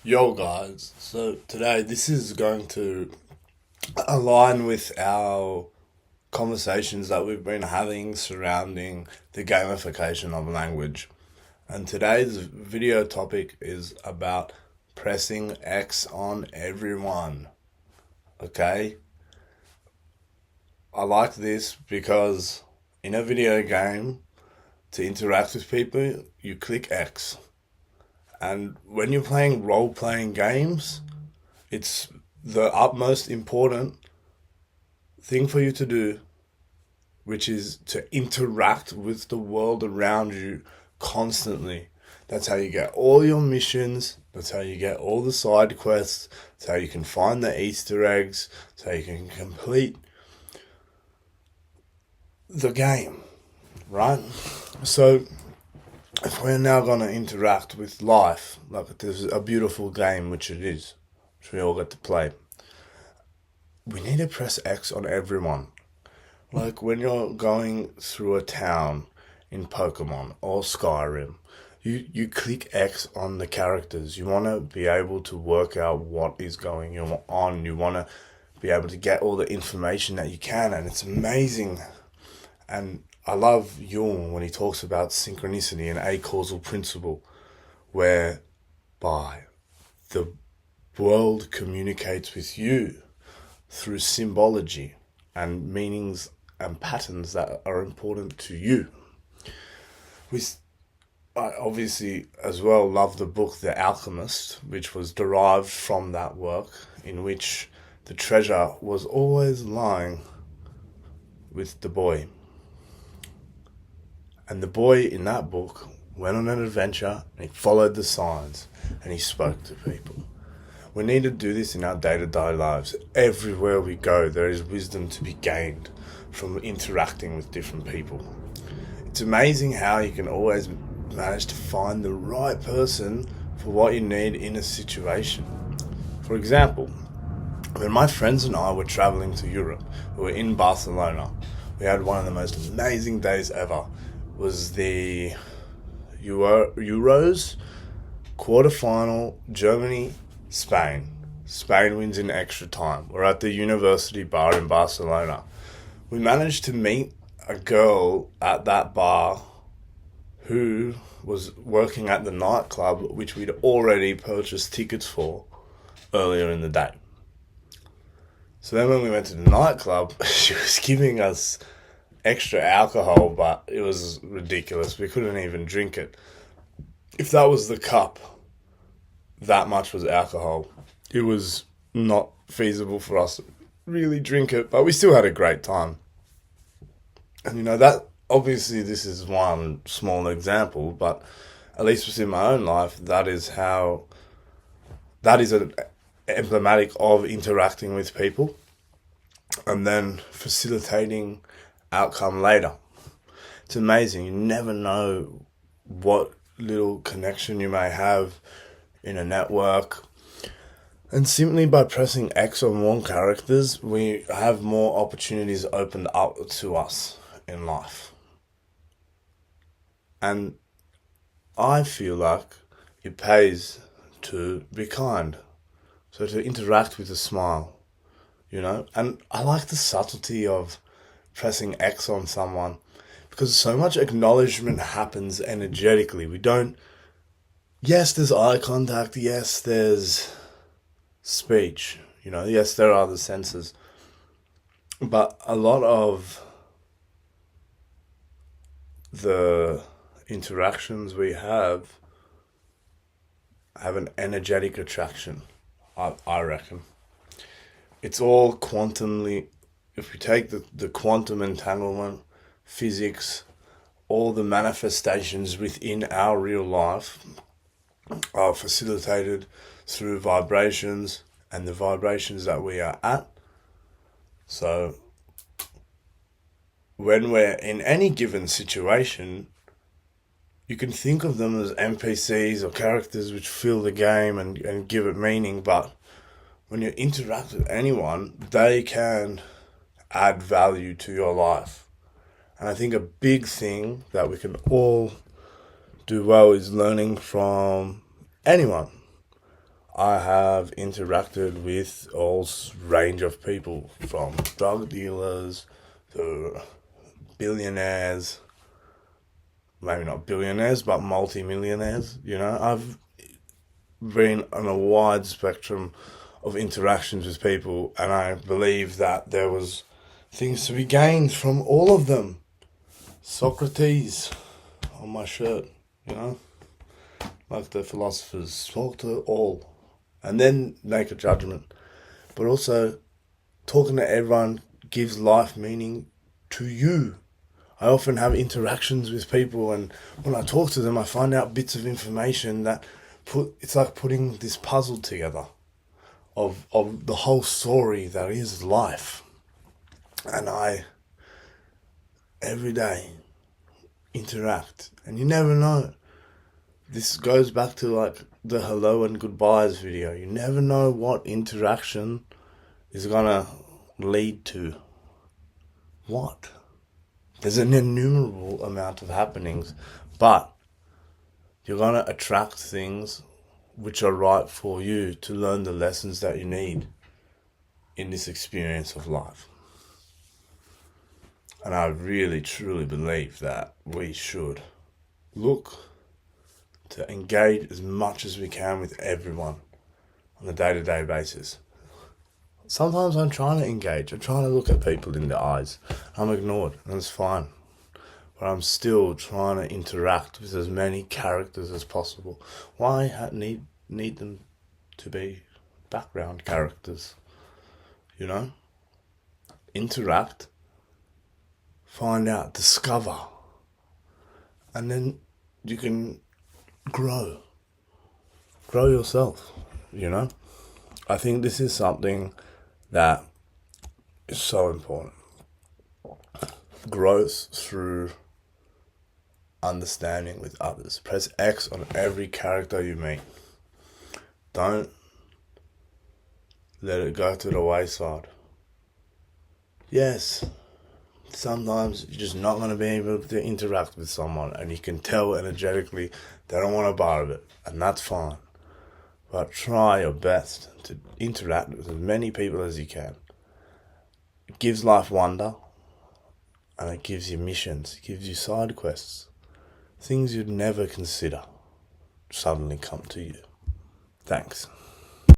Yo guys, so today this is going to align with our conversations that we've been having surrounding the gamification of language. And today's video topic is about pressing X on everyone. Okay? I like this because in a video game, to interact with people, you click X. And when you're playing role playing games, it's the utmost important thing for you to do, which is to interact with the world around you constantly. That's how you get all your missions. That's how you get all the side quests. That's how you can find the Easter eggs. That's how you can complete the game, right? So, if we're now going to interact with life, like there's a beautiful game, which it is, which we all get to play, we need to press X on everyone. Like when you're going through a town in Pokemon or Skyrim, you click X on the characters. You want to be able to work out what is going on. You want to be able to get all the information that you can, and it's amazing. And I love Jung when he talks about synchronicity and a causal principle, whereby the world communicates with you through symbology and meanings and patterns that are important to you. I obviously as well love the book The Alchemist, which was derived from that work, in which the treasure was always lying with the boy. And the boy in that book went on an adventure and he followed the signs and he spoke to people. We need to do this in our day-to-day lives. Everywhere we go, there is wisdom to be gained from interacting with different people. It's amazing how you can always manage to find the right person for what you need in a situation. For example, when my friends and I were traveling to Europe, we were in Barcelona. We had one of the most amazing days ever. It was the Euros quarterfinal, Germany, Spain. Spain wins in extra time. We're at the university bar in Barcelona. We managed to meet a girl at that bar who was working at the nightclub, which we'd already purchased tickets for earlier in the day. So then when we went to the nightclub, she was giving us extra alcohol, but it was ridiculous. We couldn't even drink it. If that was the cup, that much was alcohol. It was not feasible for us to really drink it, but we still had a great time. And that obviously this is one small example, but at least within my own life, that is an emblematic of interacting with people and then facilitating outcome later. It's amazing. You never know what little connection you may have in a network. And simply by pressing X on more characters, we have more opportunities opened up to us in life. And I feel like it pays to be kind. So to interact with a smile, And I like the subtlety of pressing X on someone because so much acknowledgement happens energetically. Yes, there's eye contact. Yes, there's speech. Yes, there are the senses. But a lot of the interactions we have an energetic attraction, I reckon. It's all quantumly, if we take the quantum entanglement, physics, all the manifestations within our real life are facilitated through vibrations and the vibrations that we are at. So when we're in any given situation, you can think of them as NPCs or characters which fill the game and give it meaning, but when you interact with anyone, they can add value to your life. And I think a big thing that we can all do well is learning from anyone. I have interacted with all range of people, from drug dealers to billionaires, maybe not billionaires, but multi-millionaires. I've been on a wide spectrum of interactions with people, and I believe that there was things to be gained from all of them. Socrates on my shirt, like the philosophers, spoke to all, and then make a judgment. But also, talking to everyone gives life meaning to you. I often have interactions with people, and when I talk to them, I find out bits of information that it's like putting this puzzle together of the whole story that is life. And I, every day, interact, and you never know. This goes back to like the hello and goodbyes video. You never know what interaction is gonna lead to what. There's an innumerable amount of happenings, but you're gonna attract things which are right for you to learn the lessons that you need in this experience of life. And I really truly believe that we should look to engage as much as we can with everyone on a day-to-day basis. Sometimes I'm trying to engage. I'm trying to look at people in the eyes. I'm ignored, and it's fine. But I'm still trying to interact with as many characters as possible. Why need them to be background characters? Interact, find out, discover, and then you can grow yourself. I think this is something that is so important. Growth through understanding with others. Press X on every character you meet. Don't let it go to the wayside. Yes, sometimes you're just not going to be able to interact with someone, and you can tell energetically they don't want a part of it, and that's fine. But try your best to interact with as many people as you can. It gives life wonder, and it gives you missions, it gives you side quests. Things you'd never consider suddenly come to you. Thanks.